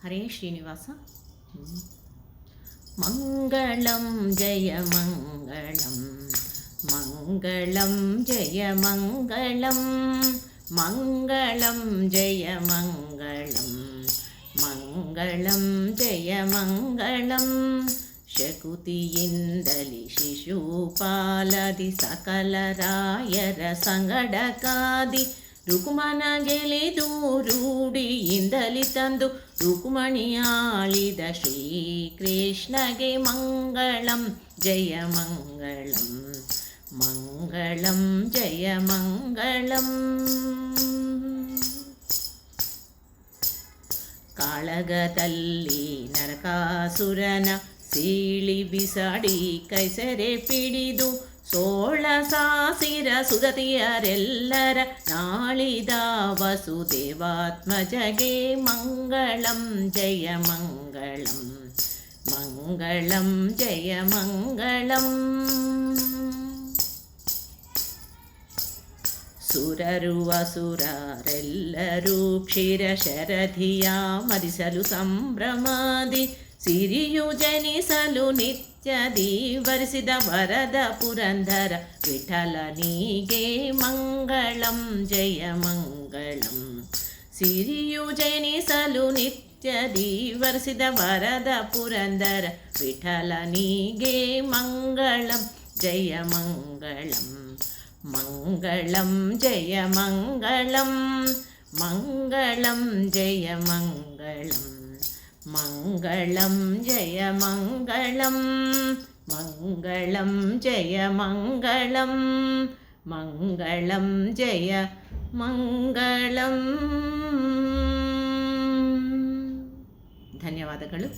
ಹರೇ ಶ್ರೀನಿವಾಸ. ಮಂಗಳಂ ಜಯ ಮಂಗಳಂ, ಮಂಗಳಂ ಜಯ ಮಂಗಳಂ, ಮಂಗಳಂ ಜಯ ಮಂಗಳಂ, ಮಂಗಳಂ ಜಯ ಮಂಗಳಂ. ಶಕುತಿಯಿಂದಲಿ ಶಿಶುಪಾಲದಿ ಸಕಲರಾಯರ ಸಂಗಡಕಾದಿ ರುಕುಮನ ಗೆಲಿದು ರೂಢಿಯಿಂದಲಿ ತಂದು ರುಕುಮಣಿಯಾಳಿದ ಶ್ರೀಕೃಷ್ಣಗೆ ಮಂಗಳಂ ಜಯ ಮಂಗಳಂ, ಮಂಗಳಂ ಜಯ ಮಂಗಳಂ. ಕಾಳಗದಲ್ಲಿ ನರಕಾಸುರನ ಸೀಳಿ ಬಿಸಾಡಿ ಕೈಸರೆ ಪಿಡಿದು ಸೋಳಸಾಸಿರ ಸುದತಿಯರೆಲ್ಲರ ನಾಳಿದ ವಸುದೇವಾತ್ಮಜಗೆ ಮಂಗಳಂ ಜಯ ಮಂಗಳಂ, ಮಂಗಳಂ ಜಯ ಮಂಗಳಂ. ಸುರರು ಅಸುರರೆಲ್ಲರೂ ಕ್ಷೀರ ಶರಧಿಯ ಮರಿಸಲು ಸಂಭ್ರಮಾದಿ ಸಿರಿಯು ಜನಿಸಲು ನಿತ್ಯದಿ ವರಿಸಿದ ವರದ ಪುರಂದರ ವಿಠಲನಿಗೆ ಮಂಗಳಂ ಜಯ ಮಂಗಳಂ. ಸಿರಿಯು ಜನಿಸಲು ನಿತ್ಯದಿ ವರಿಸಿದ ವರದ ಪುರಂದರ ವಿಠಲನಿಗೆ ಮಂಗಳಂ ಜಯ ಮಂಗಳಂ, ಮಂಗಳಂ ಜಯ ಮಂಗಳಂ, ಮಂಗಳಂ ಜಯ ಮಂಗಳಂ, ಮಂಗಳಂ ಜಯ ಮಂಗಳಂ, ಮಂಗಳಂ ಜಯ ಮಂಗಳಂ, ಮಂಗಳಂ ಜಯ ಮಂಗಳಂ. ಧನ್ಯವಾದಗಳು.